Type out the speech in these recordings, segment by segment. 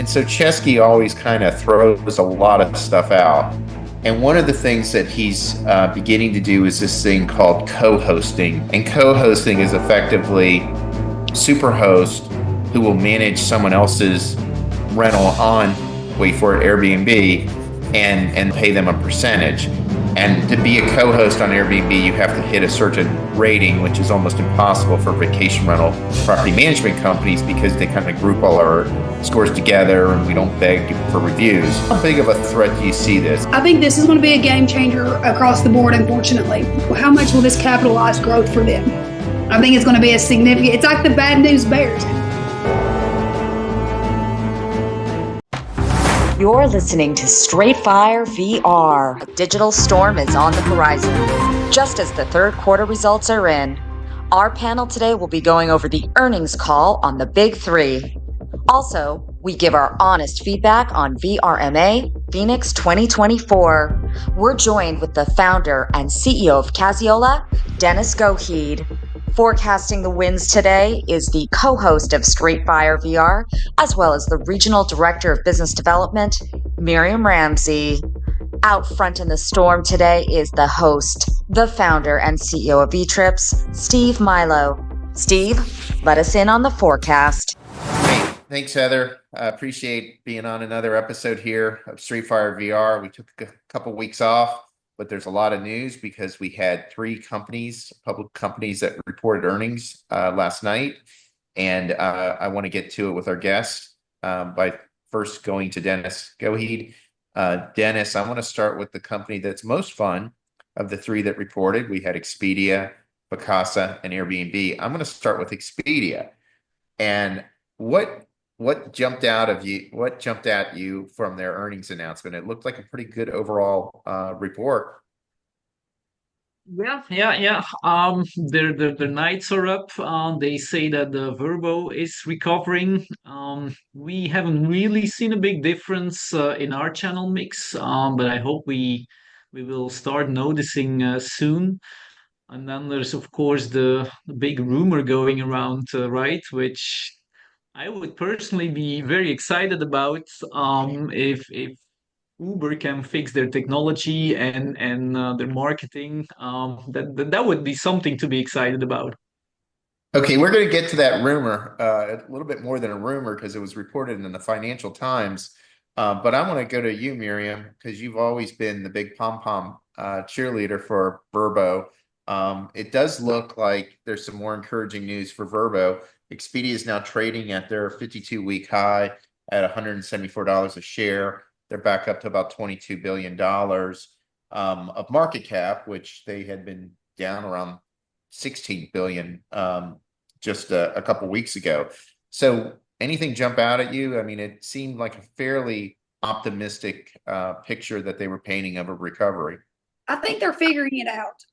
And so Chesky always kind of throws a lot of stuff out. And one of the things that he's beginning to do is this thing called co-hosting. And co-hosting is effectively Superhost who will manage someone else's rental on, wait for it, Airbnb, and pay them a percentage. And to be a co-host on Airbnb, you have to hit a certain rating, which is almost impossible for vacation rental property management companies because they kind of group all our scores together and we don't beg for reviews. How big of a threat do you see this? I think this is going to be a game changer across the board, unfortunately. How much will this capitalize growth for them? I think it's going to be a significant, it's like the bad news bears. You're listening to Straight Fire VR. A digital storm is on the horizon. Just as the third quarter results are in, our panel today will be going over the earnings call on the Big Three. Also, we give our honest feedback on VRMA Phoenix 2024. We're joined with the founder and CEO of Cassiola, Dennis Goedheid. Forecasting the winds today is the co-host of Straight Fire VR, as well as the Regional Director of Business Development, Miriam Ramsey. Out front in the storm today is the host, the founder and CEO of eTrips, Steve Milo. Steve, let us in on the forecast. Hey, thanks, Heather. I appreciate being on another episode here of Straight Fire VR. We took a couple weeks off, but there's a lot of news because we had three companies, public companies that reported earnings last night. And I want to get to it with our guest by first going to Dennis Goedheid. Dennis, I want to start with the company that's most fun of the three that reported. We had Expedia, Vacasa, and Airbnb. I'm going to start with Expedia. And what jumped out of you? What jumped at you from their earnings announcement? It looked like a pretty good overall report. Yeah. Their nights are up. They say that the Verbo is recovering. We haven't really seen a big difference in our channel mix, but I hope we will start noticing soon. And then there's of course the big rumor going around, right? Which I would personally be very excited about if Uber can fix their technology and their marketing. That would be something to be excited about. Okay, we're going to get to that rumor, a little bit more than a rumor because it was reported in the Financial Times. But I want to go to you, Miriam, because you've always been the big pom-pom cheerleader for Verbo. It does look like there's some more encouraging news for Verbo. Expedia is now trading at their 52-week high at $174 a share. They're back up to about $22 billion of market cap, which they had been down around 16 billion just a couple weeks ago. So anything jump out at you? I mean, it seemed like a fairly optimistic picture that they were painting of a recovery. I think they're figuring it out.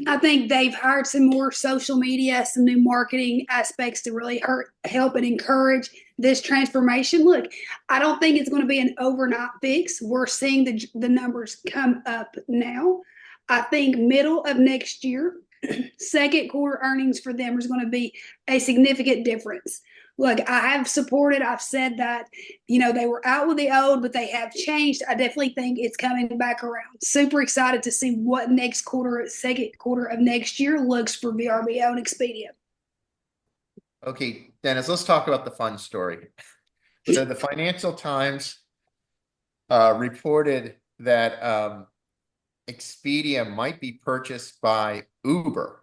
I think they've hired some more social media, some new marketing aspects to really help and encourage this transformation. Look, I don't think it's going to be an overnight fix. We're seeing the numbers come up now. I think middle of next year, second quarter earnings for them is going to be a significant difference. Look, I've said that, they were out with the old, but they have changed. I definitely think it's coming back around. Super excited to see what second quarter of next year looks for VRMA and Expedia. Okay, Dennis, let's talk about the fun story. So the Financial Times reported that Expedia might be purchased by Uber.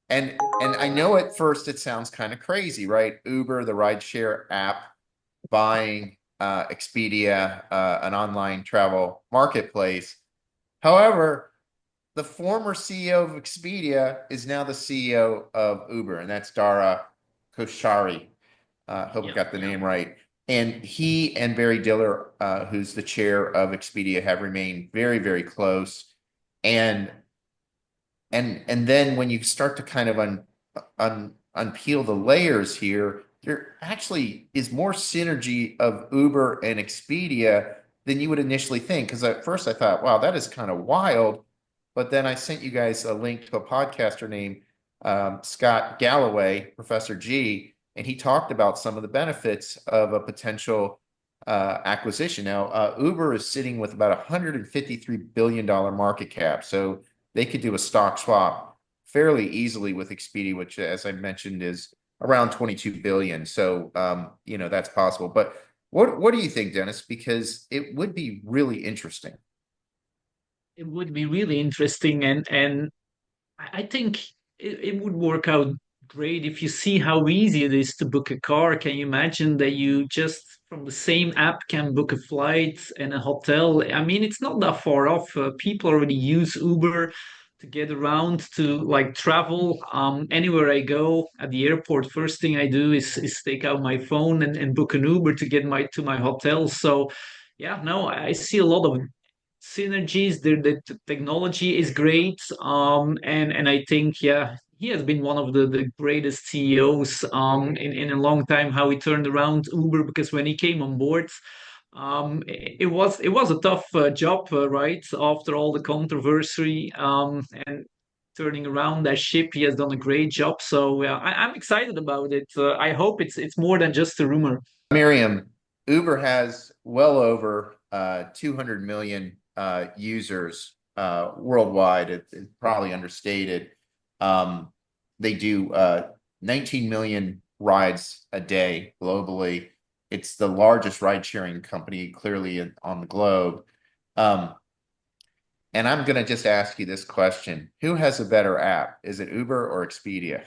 And I know at first it sounds kind of crazy, right? Uber, the rideshare app, buying Expedia, an online travel marketplace. However, the former CEO of Expedia is now the CEO of Uber, and that's Dara Khosrowshahi. Hope I got the name right. And he and Barry Diller, who's the chair of Expedia, have remained very, very close. And then when you start to kind of unpeel the layers here, there actually is more synergy of Uber and Expedia than you would initially think. Because at first I thought, wow, that is kind of wild. But then I sent you guys a link to a podcaster named Scott Galloway, Professor G, and he talked about some of the benefits of a potential acquisition. Now, Uber is sitting with about $153 billion market cap, so they could do a stock swap fairly easily with Expedia, which, as I mentioned, is around 22 billion. So, that's possible. But what do you think, Dennis? Because it would be really interesting. It would be really interesting, and I think it would work out great if you see how easy it is to book a car. Can you imagine that you just from the same app can book a flight and a hotel? I mean, it's not that far off. People already use Uber to get around to like travel. Anywhere I go at the airport, first thing I do is take out my phone and book an Uber to get my to my hotel. So yeah, no, I see a lot of synergies. The technology is great, and I think yeah, he has been one of the greatest CEOs in a long time. How he turned around Uber, because when he came on board, it was a tough job, right? After all the controversy, and turning around that ship, he has done a great job. So I'm excited about it. I hope it's more than just a rumor. Miriam, Uber has well over 200 million users worldwide. It's probably understated. They do 19 million rides a day globally. It's the largest ride-sharing company clearly on the globe. Um, and I'm going to just ask you this question. Who has a better app? Is it Uber or Expedia?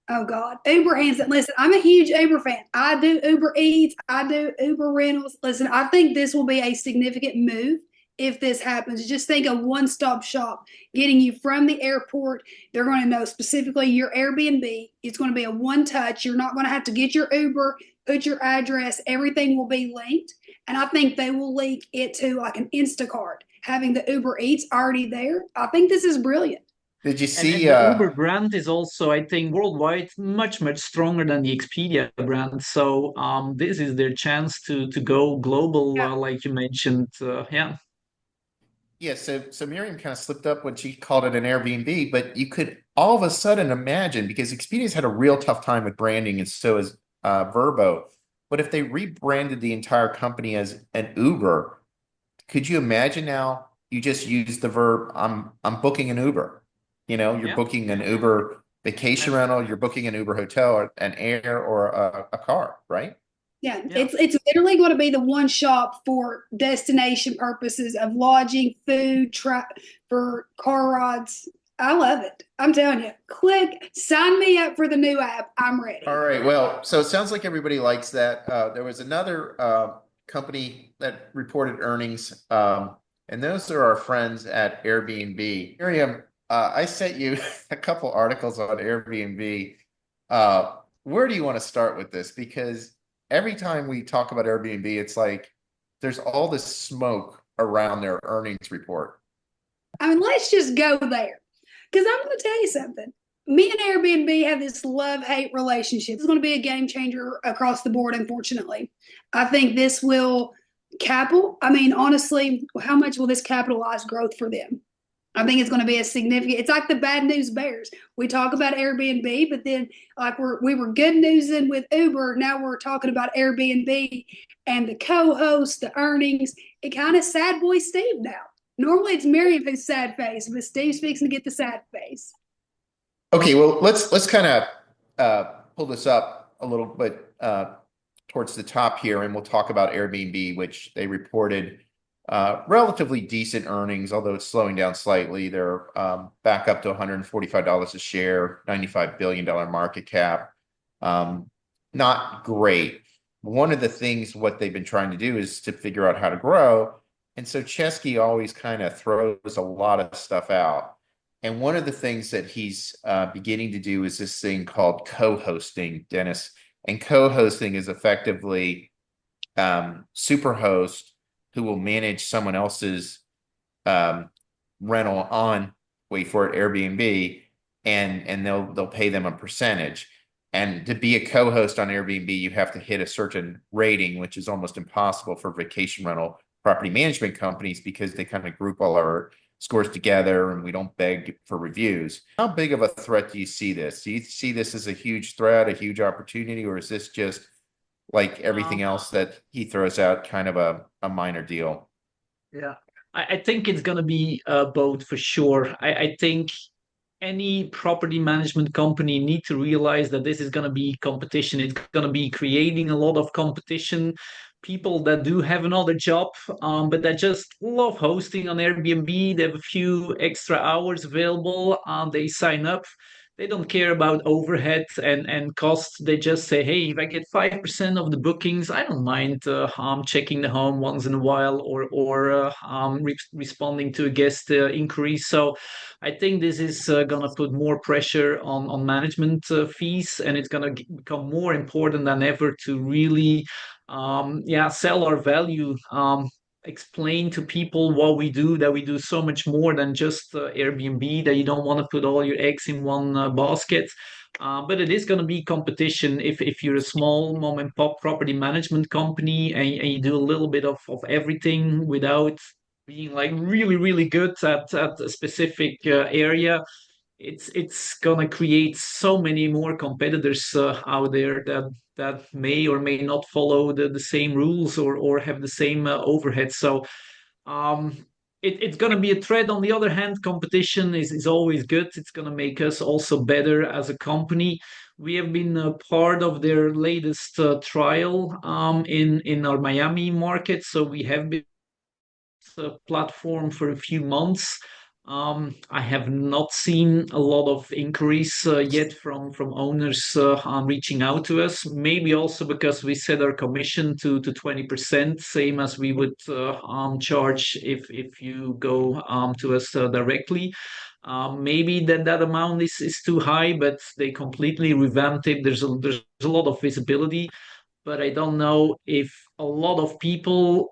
Oh God, Uber hands it. Listen, I'm a huge Uber fan. I do Uber Eats. I do Uber rentals. Listen, I think this will be a significant move if this happens. Just think of one-stop shop getting you from the airport. They're going to know specifically your Airbnb. It's going to be a one-touch. You're not going to have to get your Uber, put your address. Everything will be linked, and I think they will link it to like an Instacart, having the Uber Eats already there. I think this is brilliant. Did you And see the Uber brand is also, I think, worldwide much stronger than the Expedia brand. So this is their chance to go global, Yeah. like you mentioned. Yeah. Yeah, so Miriam kind of slipped up when she called it an Airbnb, but you could all of a sudden imagine, because Expedia's had a real tough time with branding, and so has Vrbo. But if they rebranded the entire company as an Uber, could you imagine now you just use the verb I'm booking an Uber. You're Yeah. booking an Uber vacation And rental, you're booking an Uber hotel or an air or a car, right? Yeah, yeah. it's literally going to be the one shop for destination purposes of lodging, food, for car rides. I love it. I'm telling you, click, sign me up for the new app. I'm All ready. right. Well, so it sounds like everybody likes that. There was another company that reported earnings, and those are our friends at Airbnb. Miriam, I sent you a couple articles on Airbnb. Where do you want to start with this? Because every time we talk about Airbnb, it's like there's all this smoke around their earnings report. I mean, let's just go there. Because I'm going to tell you something. Me and Airbnb have this love-hate relationship. It's going to be a game changer across the board, unfortunately. I think this will I mean, honestly, how much will this capitalize growth for them? I think it's going to be a significant. It's like the bad news bears. We talk about Airbnb, but then like we were good newsing with Uber. Now we're talking about Airbnb and the co-host, the earnings. It kind of sad boy Steve now. Normally it's Miriam who's sad face, but Steve's fixing to get the sad face. Okay, well, let's kind of pull this up a little bit towards the top here, and we'll talk about Airbnb, which they reported relatively decent earnings, although it's slowing down slightly. They're back up to $145 a share, $95 billion market cap. Not great. One of the things what they've been trying to do is to figure out how to grow. And so Chesky always kind of throws a lot of stuff out. And one of the things that he's beginning to do is this thing called co-hosting, Dennis. And co-hosting is effectively Superhost who will manage someone else's rental on, wait for it, Airbnb, and they'll pay them a percentage. And to be a co-host on Airbnb, you have to hit a certain rating, which is almost impossible for vacation rental property management companies because they kind of group all our scores together and we don't beg for reviews. How big of a threat do you see this? Do you see this as a huge threat, a huge opportunity, or is this just like everything Um, else that he throws out, kind of a minor deal? yeah, I think it's gonna be both for sure. I think any property management company need to realize that this is going to be competition. It's going to be creating a lot of competition. People that do have another job, but that just love hosting on Airbnb, they have a few extra hours available, they sign up. They don't care about overhead and costs. They just say, hey, if I get 5% of the bookings, I don't mind checking the home once in a while, or responding to a guest inquiry. So I think this is going to put more pressure on management fees, and it's going to become more important than ever to really, sell our value. Explain to people what we do, that we do so much more than just Airbnb, that you don't want to put all your eggs in one basket. But it is going to be competition if you're a small mom and pop property management company, and you do a little bit of everything without being like really really good at a specific area. It's gonna create so many more competitors out there that may or may not follow the same rules, or have the same overhead. So um it's going to be a threat. On the other hand, competition is always good. It's going to make us also better as a company. We have been a part of their latest trial in our Miami market, so we have been platform for a few months. I have not seen a lot of inquiries yet from owners reaching out to us. Maybe also because we set our commission to 20%, same as we would charge if you go to us directly. Maybe that amount is too high, but they completely revamped it. There's a lot of visibility, but I don't know if a lot of people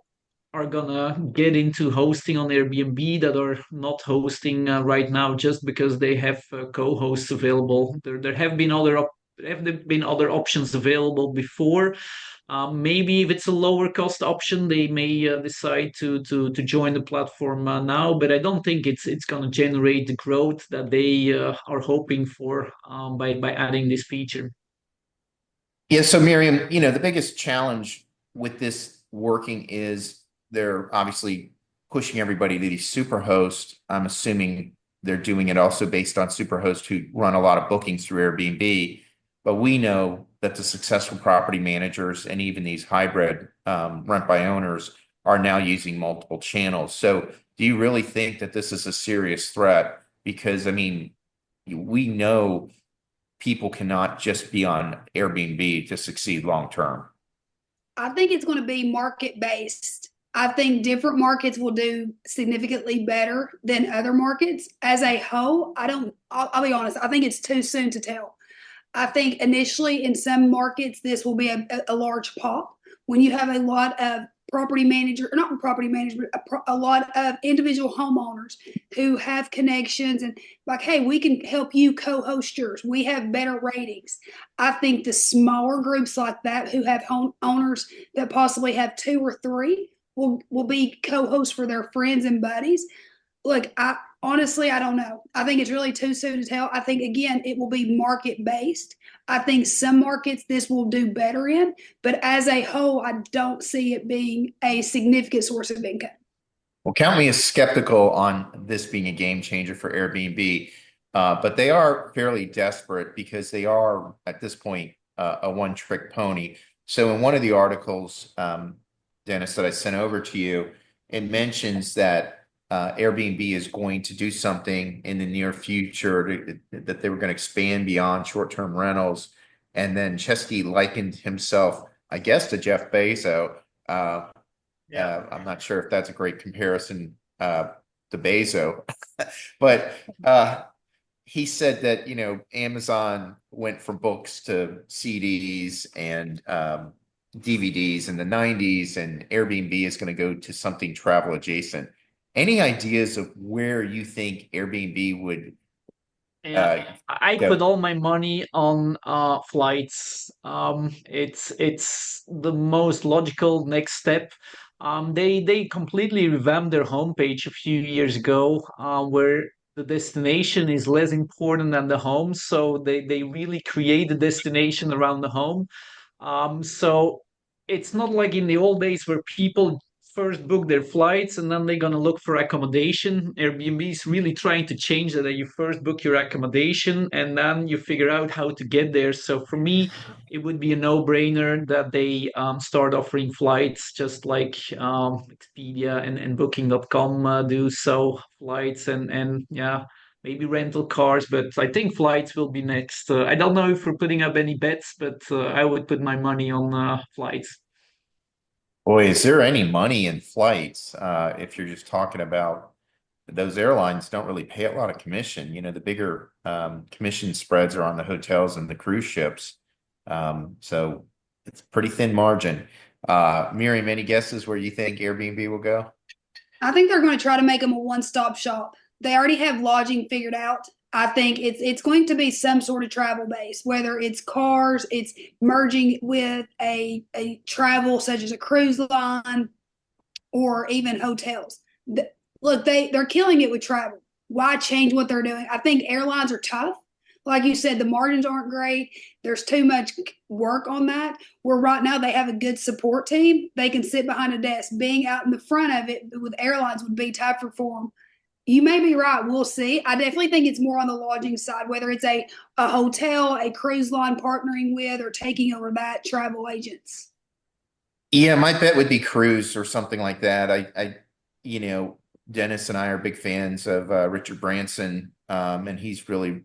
are gonna get into hosting on Airbnb that are not hosting right now just because they have co-hosts available. There have been other options available before. Maybe if it's a lower cost option, they may decide to join the platform now. But I don't think it's going to generate the growth that they are hoping for by adding this feature. Yeah, so Miriam, the biggest challenge with this working is they're obviously pushing everybody to these superhosts. I'm assuming they're doing it also based on superhosts who run a lot of bookings through Airbnb. But we know that the successful property managers and even these hybrid rent by owners are now using multiple channels. So do you really think that this is a serious threat? Because, I mean, we know people cannot just be on Airbnb to succeed long term. I think it's going to be market based. I think different markets will do significantly better than other markets. As a whole, I'll be honest, I think it's too soon to tell. I think initially in some markets, this will be a large pop. When you have a lot of property manager, or not property management, a lot of individual homeowners who have connections and like, hey, we can help you co-host yours. We have better ratings. I think the smaller groups like that who have home owners that possibly have two or three will be co-hosts for their friends and buddies. Look, I honestly, I don't know. I think it's really too soon to tell. I think again, it will be market based. I think some markets this will do better in, but as a whole, I don't see it being a significant source of income. Well, count me as skeptical on this being a game changer for Airbnb, but they are fairly desperate because they are at this point a one-trick pony. So in one of the articles, Dennis, that I sent over to you, it mentions that Airbnb is going to do something in the near future that they were going to expand beyond short-term rentals. And then Chesky likened himself, I guess, to Jeff Bezos. I'm not sure if that's a great comparison to Bezos, but he said that, Amazon went from books to CDs and DVDs in the 90s, and Airbnb is going to go to something travel adjacent. Any ideas of where you think Airbnb would I go? put all my money on flights. It's the most logical next step. They completely revamped their homepage a few years ago, where the destination is less important than the home. So they really create a destination around the home. So it's not like in the old days where people first book their flights and then they're gonna look for accommodation. Airbnb is really trying to change that you first book your accommodation and then you figure out how to get there. So for me, it would be a no-brainer that they start offering flights just like Expedia and Booking.com do so flights and yeah, maybe rental cars, but I think flights will be next. I don't know if we're putting up any bets, but I would put my money on flights. Boy, is there any money in flights? If you're just talking about those airlines don't really pay a lot of commission. The bigger commission spreads are on the hotels and the cruise ships. So it's pretty thin margin. Miriam, any guesses where you think Airbnb will go? I think they're going to try to make them a one-stop shop. They already have lodging figured out. I think it's going to be some sort of travel base, whether it's cars, it's merging with a travel such as a cruise line or even hotels. Look, they're killing it with travel. Why change what they're doing? I think airlines are tough. Like you said, the margins aren't great. There's too much work on that. Where right now they have a good support team. They can sit behind a desk. Being out in the front of it with airlines would be tougher for them. You may be right. We'll see. I definitely think it's more on the lodging side, whether it's a hotel, a cruise line partnering with, or taking over that travel agents. Yeah, my bet would be cruise or something like that. You know, Dennis and I are big fans of Richard Branson, and he's really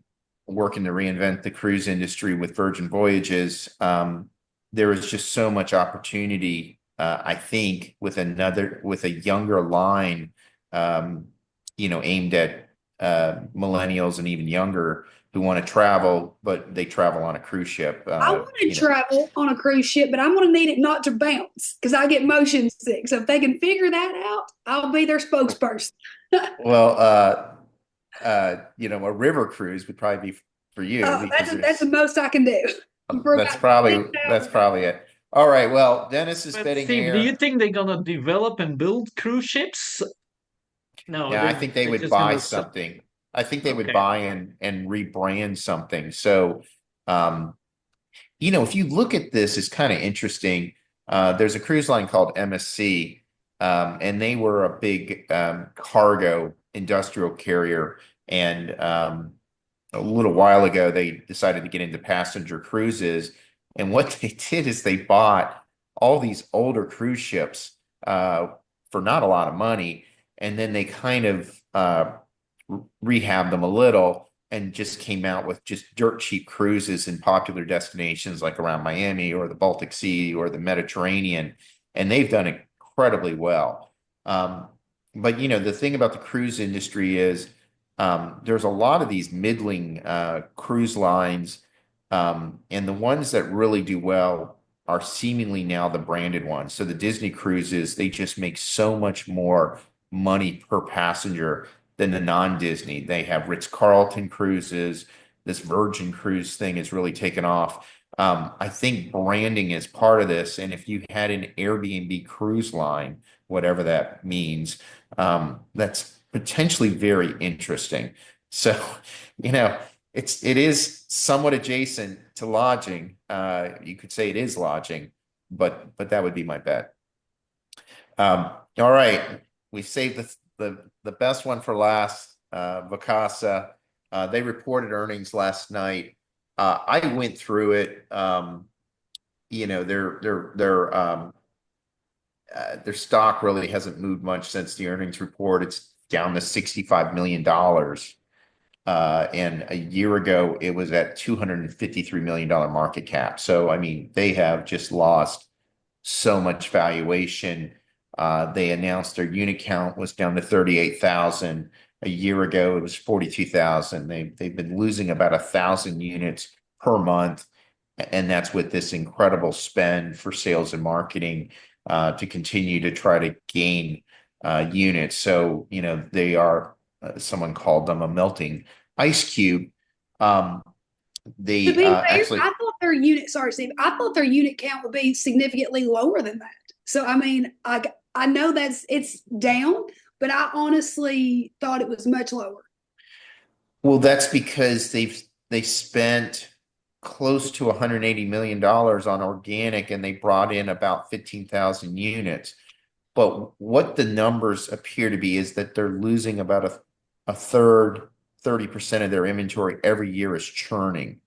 working to reinvent the cruise industry with Virgin Voyages. There is just so much opportunity, I think, with a younger line, aimed at millennials and even younger who want to travel, but they travel on a cruise ship. I want to travel on a cruise ship, but I'm going to need it not to bounce because I get motion sick. So if they can figure that out, I'll be their spokesperson. Well, a river cruise would probably be for you because That's the most I can do. that's probably it. All right. Well, Dennis is But spitting Steve, do you air. think they're gonna develop and build cruise ships? No, Yeah, I think they they're would just buy gonna. something. I think they would Okay. buy and rebrand something. So, um, if you look at this, it's kind of interesting. There's a cruise line called MSC, and they were a big cargo industrial carrier. And a little while ago, they decided to get into passenger cruises. And what they did is they bought all these older cruise ships for not a lot of money, and then they kind of rehabbed them a little and just came out with just dirt cheap cruises in popular destinations like around Miami or the Baltic Sea or the Mediterranean, and they've done incredibly well. But the thing about the cruise industry is there's a lot of these middling cruise lines, and the ones that really do well are seemingly now the branded ones. So the Disney cruises, they just make so much more money per passenger than the non-Disney. They have Ritz-Carlton cruises. This Virgin cruise thing has really taken off. I think branding is part of this. And if you had an Airbnb cruise line, whatever that means, that's potentially very interesting. So, it is somewhat adjacent to lodging. You could say it is lodging, but that would be my bet. All right, we saved the best one for last. Vacasa. They reported earnings last night. I went through it. Their stock really hasn't moved much since the earnings report. It's down to $65 million. And a year ago, it was at $253 million market cap. So, I mean, they have just lost so much valuation. They announced their unit count was down to 38,000. A year ago, it was 42,000. They've been losing about 1,000 units per month, and that's with this incredible spend for sales and marketing to continue to try to gain units. So, they are, someone called them a melting ice cube. To They be fair, actually, I thought their unit, sorry, Steve, I thought their unit count would be significantly lower than that. So, I mean, I know it's down, but I honestly thought it was much lower. well, that's because they spent close to $180 million on organic, and they brought in about 15,000 units. But what the numbers appear to be is that they're losing about a third, 30% of their inventory every year is churning.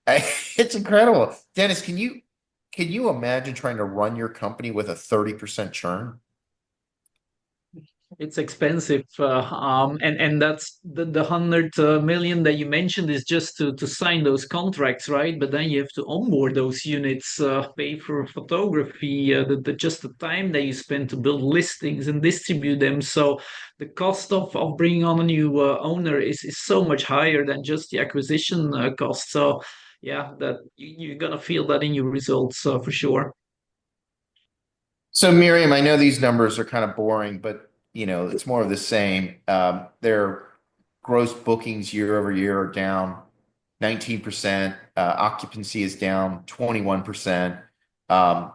It's incredible. Dennis, can you imagine trying to run your company with a 30% churn? It's expensive, and that's the 100 million that you mentioned is just to sign those contracts, right? But then you have to onboard those units, pay for photography, just the time that you spend to build listings and distribute them. So the cost of bringing on a new owner is so much higher than just the acquisition cost. So yeah, that you're gonna feel that in your results for sure. So Miriam, I know these numbers are kind of boring, but it's more of the same. Their gross bookings year over year are down 19%. Occupancy is down 21%. Um,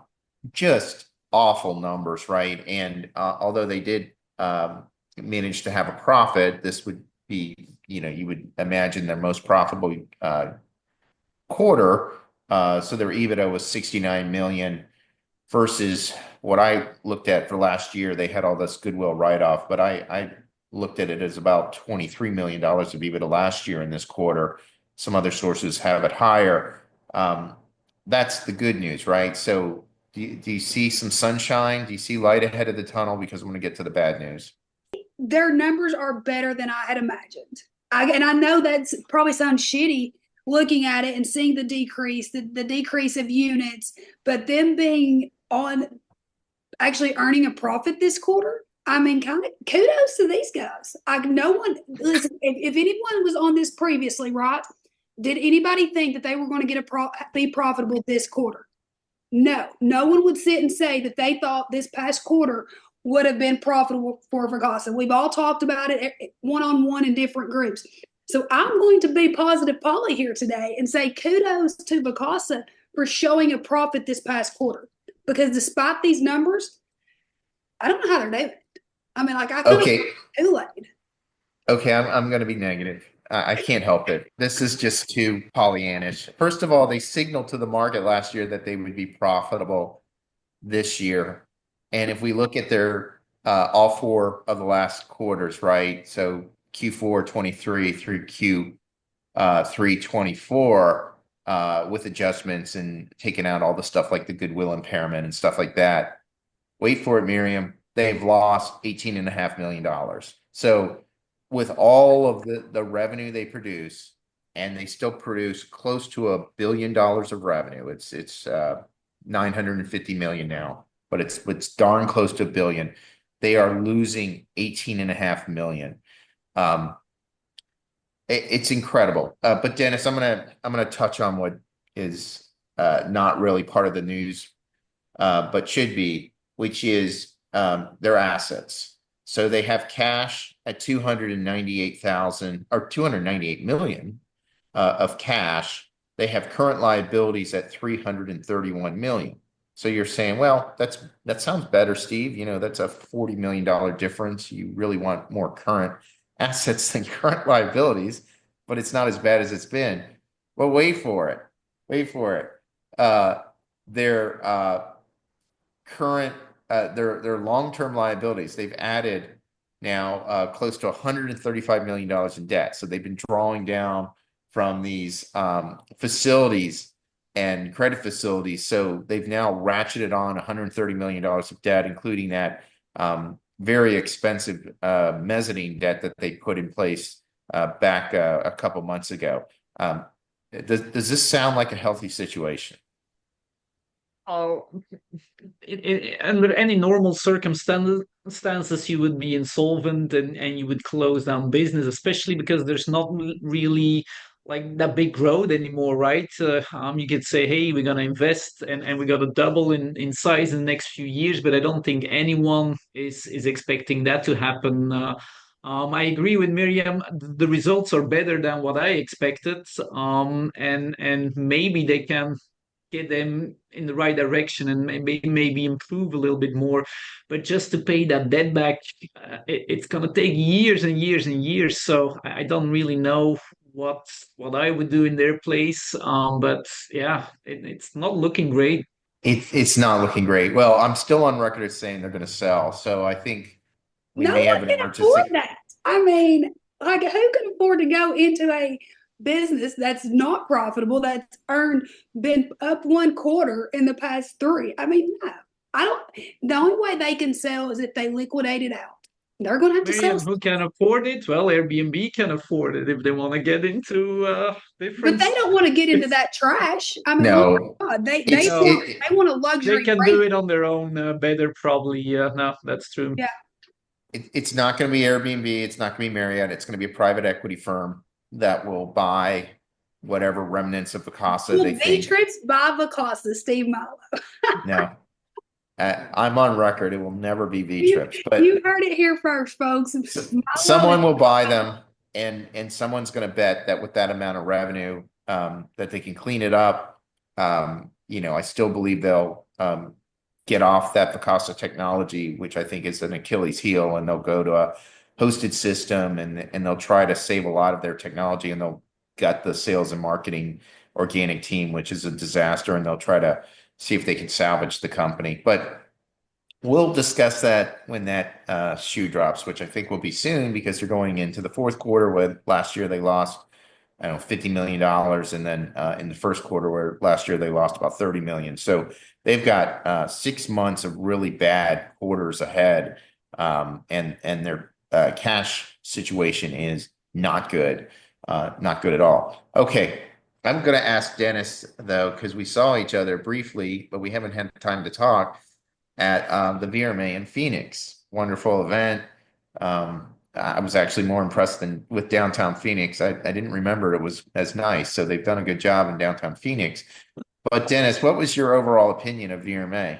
just awful numbers, right? And although they did manage to have a profit, this would be, you would imagine their most profitable quarter. So their EBITDA was 69 million versus what I looked at for last year. They had all this goodwill write-off, but I looked at it as about $23 million of EBITDA last year in this quarter. Some other sources have it higher. That's the good news, right? So do you see some sunshine? Do you see light ahead of the tunnel? Because I'm going to get to the bad news. Their numbers are better than I had imagined. And I know that's probably sounds shitty looking at it and seeing the decrease, the decrease of units, but them being on actually earning a profit this quarter. I mean, kind of kudos to these guys. No one, listen, if anyone was on this previously, right? Did anybody think that they were going to be profitable this quarter? No, no one would sit and say that they thought this past quarter would have been profitable for Vacasa. We've all talked about it one-on-one in different groups. So I'm going to be positive Polly here today and say kudos to Vacasa for showing a profit this past quarter. Because despite these numbers, I don't know how they're doing it. I mean, like I could have Kool-Aid. Okay, I'm going to be negative. I can't help it. This is just too Pollyannish. First of all, they signaled to the market last year that they would be profitable this year. And if we look at their all four of the last quarters, right? So Q4 23 through Q3 24, with adjustments and taking out all the stuff like the goodwill impairment and stuff like that. Wait for it, Miriam. They've lost $18.5 million. So with all of the revenue they produce, and they still produce close to $1 billion of revenue. It's 950 million now, but it's darn close to $1 billion. They are losing 18.5 million. It's incredible. But Dennis, I'm gonna touch on what is not really part of the news, but should be, which is their assets. So they have cash at 298,000 or 298 million of cash. They have current liabilities at 331 million. So you're saying, well, that sounds better, Steve. That's a $40 million difference. You really want more current assets than current liabilities, but it's not as bad as it's been. Well, wait for it. Wait for it. Their current their long-term liabilities, they've added now close to $135 million in debt. So they've been drawing down from these facilities and credit facilities. So they've now ratcheted on $130 million of debt, including that very expensive mezzanine debt that they put in place back a couple months ago. Does this sound like a healthy situation? Oh, under any normal circumstances, you would be insolvent and you would close down business, especially because there's not really like that big growth anymore, right? You could say, hey, we're gonna invest and we're gonna double in size in the next few years, but I don't think anyone is expecting that to happen. I agree with Miriam. The results are better than what I expected, and maybe they can get them in the right direction and maybe improve a little bit more. But just to pay that debt back, it's going to take years and years and years. So I don't really know what I would do in their place. But yeah, it's not looking great. It's not looking great. Well, I'm still on record as saying they're going to sell. So I think we No may have one an can afford emergency. that. I mean, like, who can afford to go into a business that's not profitable, that's been up 1 quarter in the past three? I mean, no, I don't. The only way they can sell is if they liquidate it out. They're going to have to sell, Miriam, who can afford it? Well, Airbnb can afford it if they want to get into but different. they don't want to get into that trash. I mean, oh No, my God, it's No, they want a they luxury can do brand. it on their own better, probably. Yeah, no, that's true. Yeah. it's not going to be Airbnb. It's not going to be Marriott. It's going to be a private equity firm that will buy whatever remnants of Vacasa they Well, V think. Trips by Vacasa, Steve Milo. No, I'm on record. It will never be V You trips, but you heard it here first, folks. Milo someone is will buy them, and someone's going to bet that with that amount of revenue, that they can clean it up. I still believe they'll get off that Vacasa technology, which I think is an Achilles heel, and they'll go to a hosted system, and they'll try to save a lot of their technology, and they'll gut the sales and marketing organic team, which is a disaster, and they'll try to see if they can salvage the company. But we'll discuss that when that shoe drops, which I think will be soon because they're going into the fourth quarter. With last year they lost, I don't know, $50 million, and then in the first quarter where last year they lost about 30 million. So they've got 6 months of really bad quarters ahead, and their cash situation is not good, not good at all. Okay. I'm going to ask Dennis though, because we saw each other briefly, but we haven't had time to talk at the VRMA in Phoenix. Wonderful event. I was actually more impressed than with downtown Phoenix. I didn't remember it was as nice. So they've done a good job in downtown Phoenix. But Dennis, what was your overall opinion of VRMA?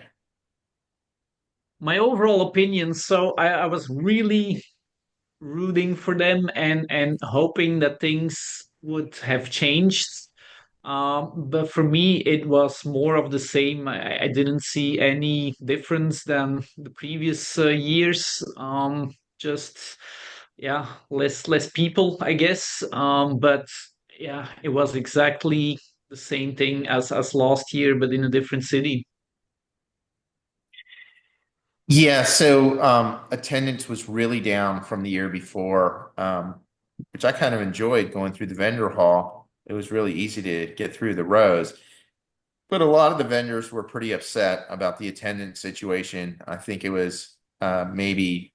My overall opinion, so I was really rooting for them and hoping that things would have changed. But for me, it was more of the same. I didn't see any difference than the previous years. Just yeah, less people, I guess. But yeah, it was exactly the same thing as last year, but in a different city. Yeah, so attendance was really down from the year before, which I kind of enjoyed going through the vendor hall. It was really easy to get through the rows. But a lot of the vendors were pretty upset about the attendance situation. I think it was maybe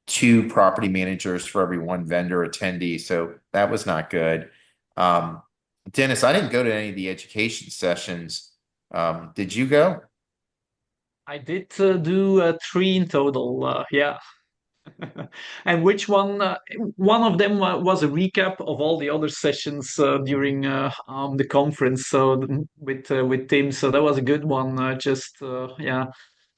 two property managers for every one vendor attendee. So that was not good. Um, Dennis, I didn't go to any of the education sessions. Did you go? I did do three in total. Yeah. And which one? One of them was a recap of all the other sessions during the conference. So with Tim, so that was a good one. Just yeah,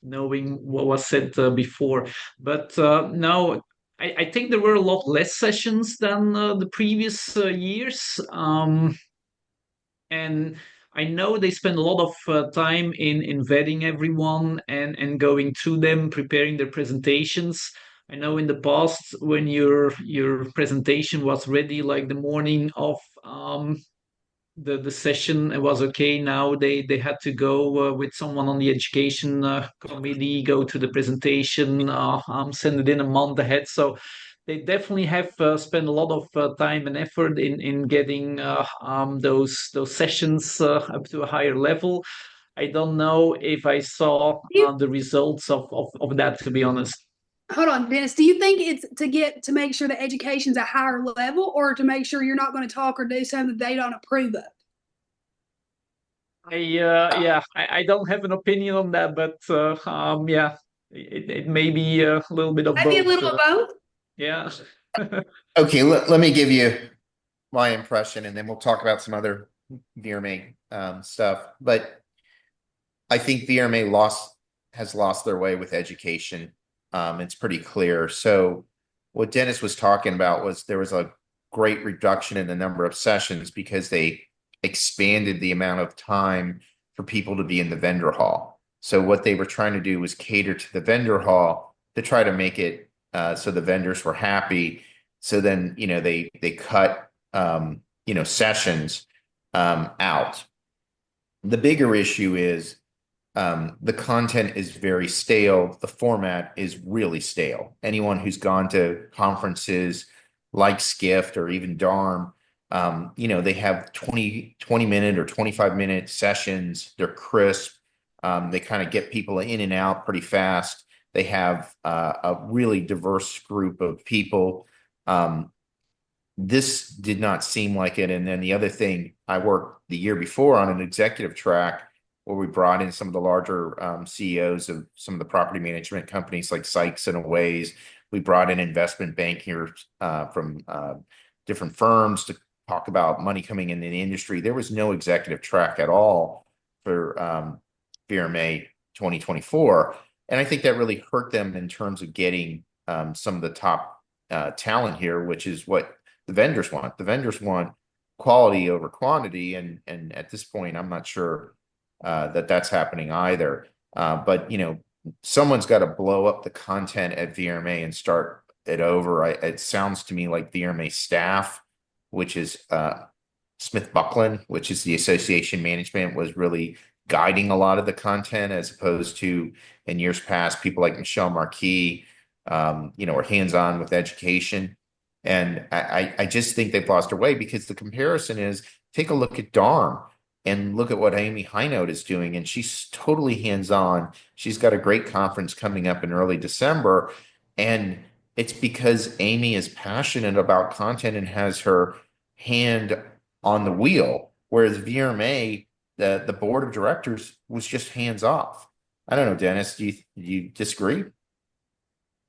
knowing what was said before. But now I think there were a lot less sessions than the previous years. And I know they spend a lot of time in vetting everyone and going through them, preparing their presentations. I know in the past when your presentation was ready, like the morning of the session, it was okay. Now they had to go with someone on the education committee, go to the presentation, send it in a month ahead. So they definitely have spent a lot of time and effort in getting those sessions up to a higher level. I don't know if I saw you, the results of that, to be honest. hold on, Dennis. Do you think it's to make sure the education's a higher level, or to make sure you're not going to talk or do something that they don't approve of? I don't have an opinion on that, but yeah, it may be a little bit of Maybe a both. little of both. Yeah. Okay, let me give you my impression, and then we'll talk about some other VRMA stuff. But I think VRMA has lost their way with education. It's pretty clear. So what Dennis was talking about was there was a great reduction in the number of sessions because they expanded the amount of time for people to be in the vendor hall. So what they were trying to do was cater to the vendor hall to try to make it so the vendors were happy. So then, they cut sessions out. The bigger issue is the content is very stale. The format is really stale. Anyone who's gone to conferences like Skift or even DARM, they have 20-minute or 25-minute sessions. They're crisp. They kind of get people in and out pretty fast. They have a really diverse group of people. This did not seem like it. And then the other thing, I worked the year before on an executive track where we brought in some of the larger CEOs of some of the property management companies like Sykes and Aways. We brought in investment bankers from different firms to talk about money coming into the industry. There was no executive track at all for VRMA 2024. And I think that really hurt them in terms of getting some of the top talent here, which is what the vendors want. The vendors want quality over quantity. And at this point, I'm not sure that that's happening either. But, someone's got to blow up the content at VRMA and start it over. It sounds to me like VRMA staff, which is Smith Buckland, which is the association management, was really guiding a lot of the content, as opposed to in years past, people like Michelle Marquis, are hands-on with education. And I just think they've lost their way, because the comparison is, take a look at DARM and look at what Amy Hynode is doing. And she's totally hands-on. She's got a great conference coming up in early December. And it's because Amy is passionate about content and has her hand on the wheel. Whereas VRMA, the board of directors, was just hands off. I don't know, Dennis, do you disagree?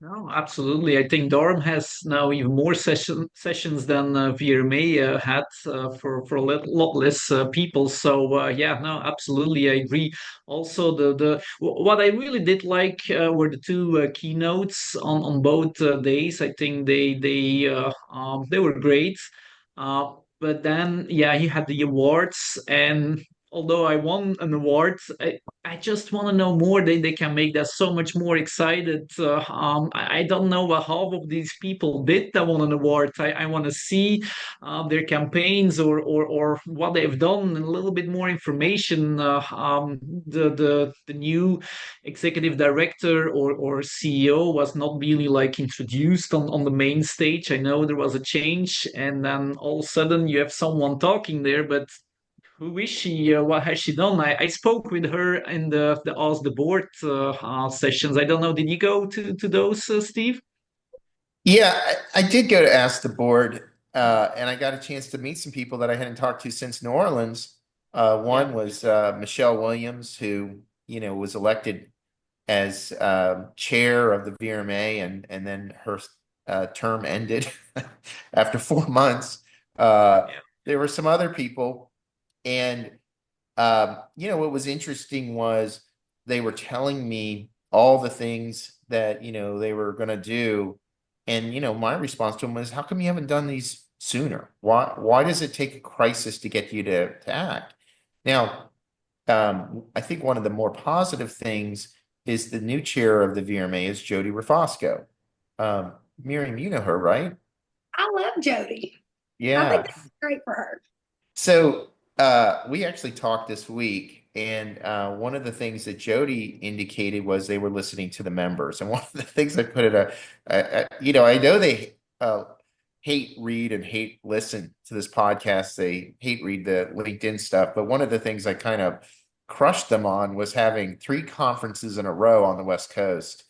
No, absolutely. I think Durham has now even more sessions than VRMA had for a lot less people. So yeah, no, absolutely, I agree. Also, what I really did like were the two keynotes on both days. I think they were great. But then, yeah, he had the awards, and although I won an award, I just want to know more. They can make that so much more excited. I don't know what half of these people did that won an award. I want to see their campaigns or what they've done, and a little bit more information. The new executive director or CEO was not really like introduced on the main stage. I know there was a change, and then all of a sudden you have someone talking there, but who is she? What has she done? I spoke with her in the Ask the Board sessions. I don't know. Did you go to those, Steve? Yeah, I did go to ask the board, and I got a chance to meet some people that I hadn't talked to since New Orleans. Yeah. One was Michelle Williams, who was elected as chair of the VRMA, and then her term ended after 4 months. Yeah. There were some other people, and what was interesting was they were telling me all the things that they were going to do. And my response to them was, how come you haven't done these sooner? Why does it take a crisis to get you to act? Now, I think one of the more positive things is the new chair of the VRMA is Jody Rafosco. Miriam, you know her, right? I love Jody. I think Yeah. that's great for her. So we actually talked this week, and one of the things that Jody indicated was they were listening to the members. And one of the things I put in I know they hate read and hate listen to this podcast. They hate read the LinkedIn stuff. But one of the things I kind of crushed them on was having 3 conferences in a row on the West Coast,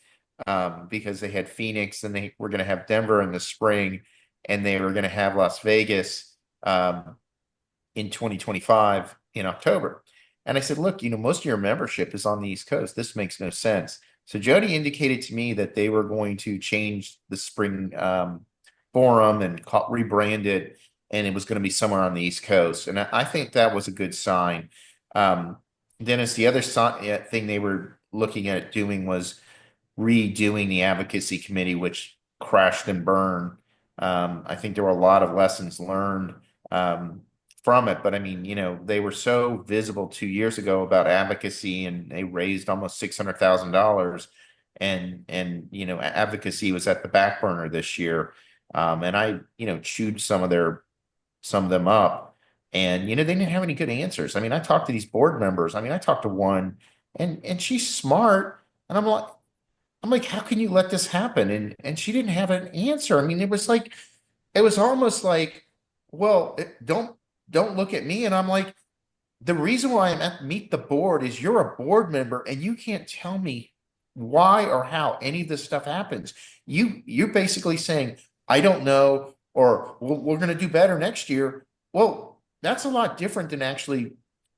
because they had Phoenix, and they were going to have Denver in the spring, and they were going to have Las Vegas in 2025 in October. And I said, look, most of your membership is on the East Coast. This makes no sense. So Jody indicated to me that they were going to change the spring forum and rebrand it, and it was going to be somewhere on the East Coast. And I think that was a good sign. Dennis, the other thing they were looking at doing was redoing the advocacy committee, which crashed and burned. I think there were a lot of lessons learned from it. But I mean, they were so visible 2 years ago about advocacy, and they raised almost $600,000, and advocacy was at the back burner this year. And I chewed some of their some of them up. And, they didn't have any good answers. I mean, I talked to these board members. I mean, I talked to one and she's smart. And I'm like, how can you let this happen? And she didn't have an answer. I mean, it was almost like, well, don't look at me. And I'm like, the reason why I'm at Meet the Board is you're a board member and you can't tell me why or how any of this stuff happens. You're basically saying, I don't know, or we're going to do better next year. Well, that's a lot different than actually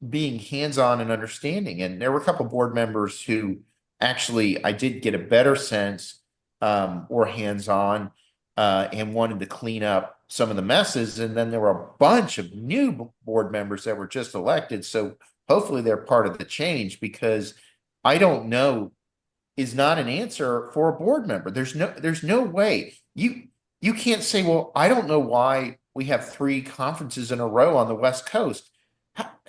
being hands-on and understanding. And there were a couple board members who actually I did get a better sense or hands-on and wanted to clean up some of the messes. And then there were a bunch of new board members that were just elected. So hopefully they're part of the change, because I don't know is not an answer for a board member. There's no way. You can't say, well, I don't know why we have 3 conferences in a row on the West Coast.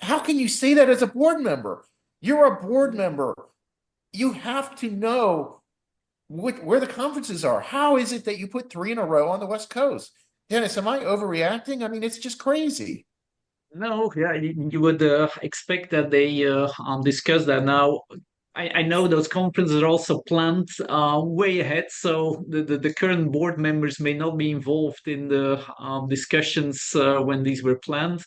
How can you say that as a board member? You're a board member. You have to know where the conferences are. How is it that you put 3 in a row on the West Coast? Dennis, am I overreacting? I mean, it's just crazy. No, yeah, you would expect that they discuss that now. I know those conferences are also planned way ahead, so the current board members may not be involved in the discussions when these were planned.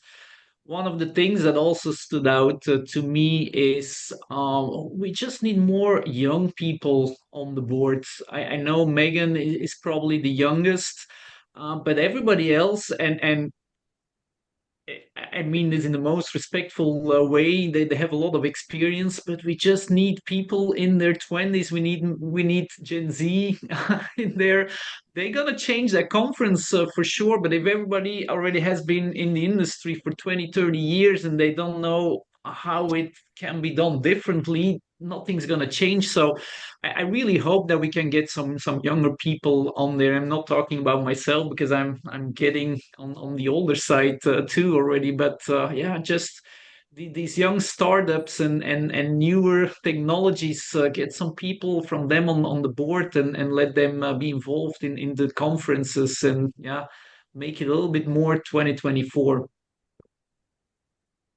One of the things that also stood out to me is we just need more young people on the board. I know Megan is probably the youngest, but everybody else, and I mean this in the most respectful way. They have a lot of experience, but we just need people in their 20s. We need Gen Z in there. They're gonna change that conference for sure. But if everybody already has been in the industry for 20, 30 years and they don't know how it can be done differently, nothing's gonna change. So I really hope that we can get some younger people on there. I'm not talking about myself because I'm getting on the older side too already. But yeah, just these young startups and newer technologies, get some people from them on the board and let them be involved in the conferences, and yeah, make it a little bit more 2024.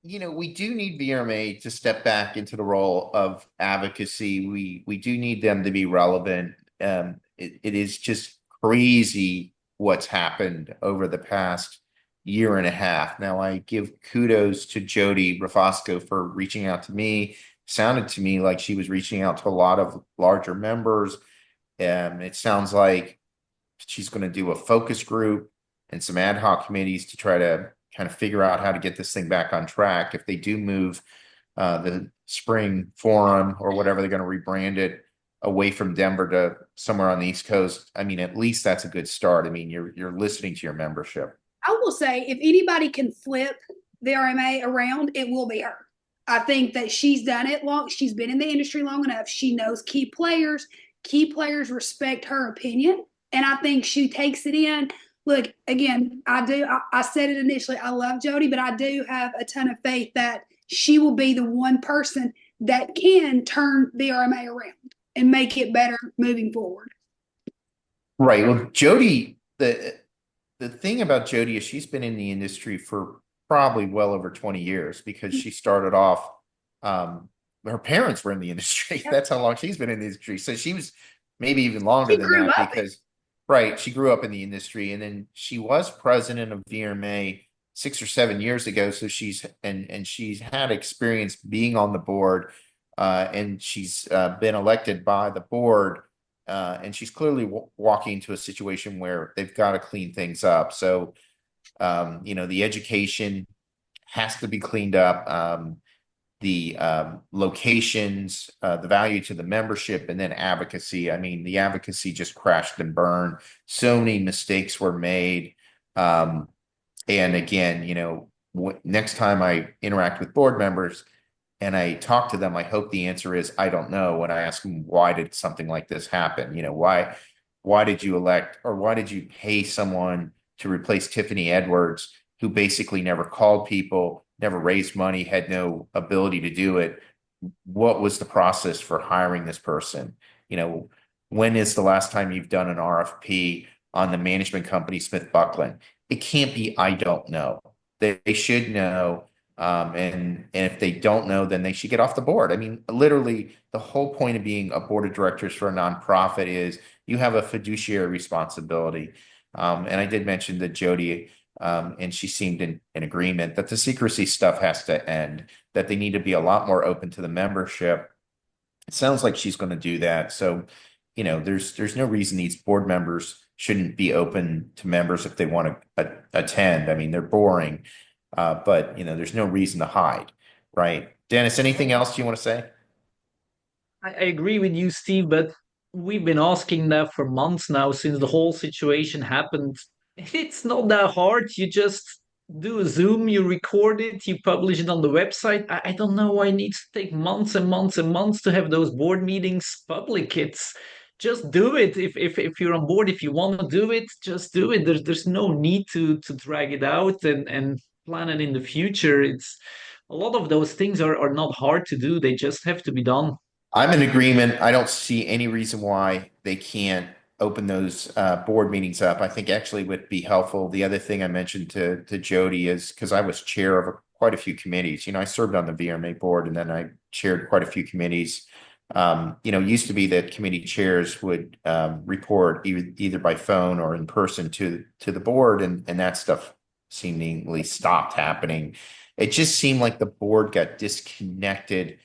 We do need VRMA to step back into the role of advocacy. We do need them to be relevant. It is just crazy what's happened over the past year and a half. Now, I give kudos to Jody Rafosco for reaching out to me. Sounded to me like she was reaching out to a lot of larger members. It sounds like she's going to do a focus group and some ad hoc committees to try to kind of figure out how to get this thing back on track. If they do move the spring forum or whatever, they're going to rebrand it away from Denver to somewhere on the East Coast. I mean, at least that's a good start. I mean, you're listening to your membership. I will say, if anybody can flip the RMA around, it will be her. I think that she's done it long. She's been in the industry long enough. She knows key players. Key players respect her opinion, and I think she takes it in. Look, again, I said it initially, I love Jody, but I do have a ton of faith that she will be the one person that can turn VRMA around and make it better moving forward. Right. Well, Jody, the thing about Jody is she's been in the industry for probably well over 20 years, because she started off, her parents were in the industry. That's how long she's been in the industry. So she was maybe even longer than that, because right, she grew up in the industry, and then she was president of VRMA 6 or 7 years ago. So she's had experience being on the board, and she's been elected by the board, and she's clearly walking into a situation where they've got to clean things up. So, the education has to be cleaned up. The locations, the value to the membership, and then advocacy. I mean, the advocacy just crashed and burned. So many mistakes were made. And again, next time I interact with board members and I talk to them, I hope the answer is, I don't know. When I ask them, why did something like this happen? Why did you elect, or why did you pay someone to replace Tiffany Edwards, who basically never called people, never raised money, had no ability to do it? What was the process for hiring this person? When is the last time you've done an RFP on the management company, Smith Buckland? it can't be, I don't know. They should know. And if they don't know, then they should get off the board. I mean, literally, the whole point of being a board of directors for a nonprofit is you have a fiduciary responsibility. And I did mention that Jody, and she seemed in agreement that the secrecy stuff has to end, that they need to be a lot more open to the membership. It sounds like she's going to do that. So, there's no reason these board members shouldn't be open to members if they want to attend. I mean, they're boring, but there's no reason to hide, right? Dennis, anything else you want to say? I agree with you, Steve, but we've been asking that for months now since the whole situation happened. It's not that hard. You just do a Zoom, you record it, you publish it on the website. I don't know why it needs to take months and months and months to have those board meetings public. It's just do it. If you're on board, if you want to do it, just do it. There's no need to drag it out and plan it in the future. It's a lot of those things are not hard to do. They just have to be done. I'm in agreement. I don't see any reason why they can't open those board meetings up. I think actually would be helpful. The other thing I mentioned to Jody is because I was chair of quite a few committees. I served on the VRMA board and then I chaired quite a few committees. It used to be that committee chairs would report either by phone or in person to the board, and that stuff seemingly stopped happening. It just seemed like the board got disconnected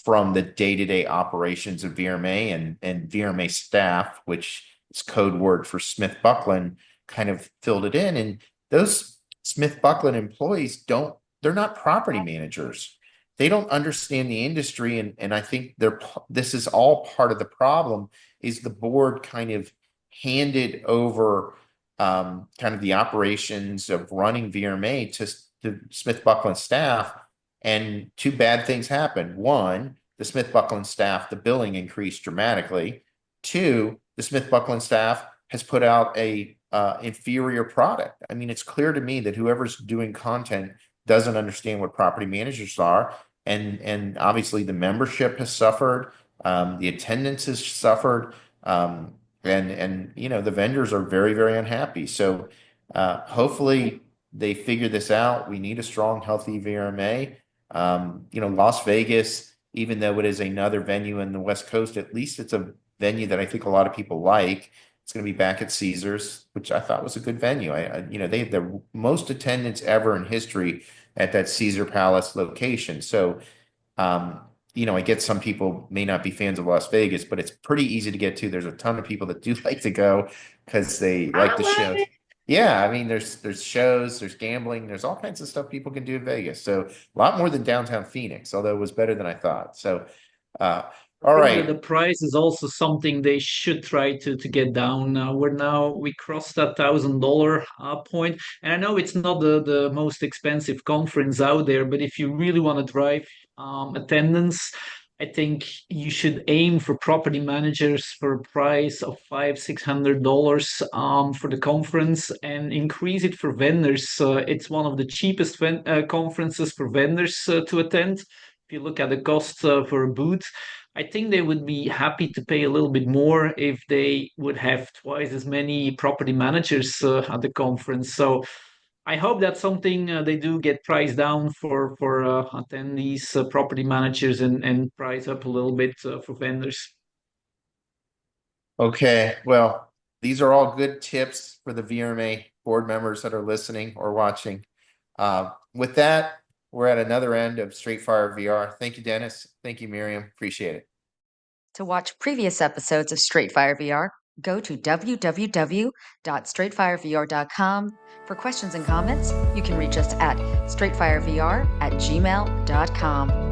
from the day-to-day operations of VRMA, and VRMA staff, which is code word for Smith Buckland, kind of filled it in. And those Smith Buckland employees they're not property managers. They don't understand the industry. And I think this is all part of the problem is the board kind of handed over kind of the operations of running VRMA to the Smith Buckland staff. And two bad things happened. One, the Smith Buckland staff, the billing increased dramatically. Two, the Smith Buckland staff has put out a inferior product. I mean, it's clear to me that whoever's doing content doesn't understand what property managers are. And obviously the membership has suffered, the attendance has suffered, and the vendors are very, very unhappy. So hopefully they figure this out. We need a strong, healthy VRMA. Las Vegas, even though it is another venue in the West Coast, at least it's a venue that I think a lot of people like. It's going to be back at Caesars, which I thought was a good venue. They had the most attendance ever in history at that Caesar Palace location. So, I get some people may not be fans of Las Vegas, but it's pretty easy to get to. There's a ton of people that do like to go because they like the show. Yeah, I mean, there's shows, there's gambling, there's all kinds of stuff people can do in Vegas. So a lot more than downtown Phoenix, although it was better than I thought. So, all right. The price is also something they should try to get down. We crossed that $1,000 point, and I know it's not the most expensive conference out there, but if you really want to drive attendance, I think you should aim for property managers for a price of $500-600 for the conference, and increase it for vendors. It's one of the cheapest conferences for vendors to attend. If you look at the cost for a booth, I think they would be happy to pay a little bit more if they would have twice as many property managers at the conference. So I hope that's something they do get priced down for attendees, property managers, and price up a little bit for vendors. Okay, well, these are all good tips for the VRMA board members that are listening or watching. With that, we're at another end of Straight Fire VR. Thank you, Dennis. Thank you, Miriam. Appreciate it. To watch previous episodes of Straight Fire VR, go to www.straightfirevr.com. For questions and comments, you can reach us at straightfirevr@gmail.com.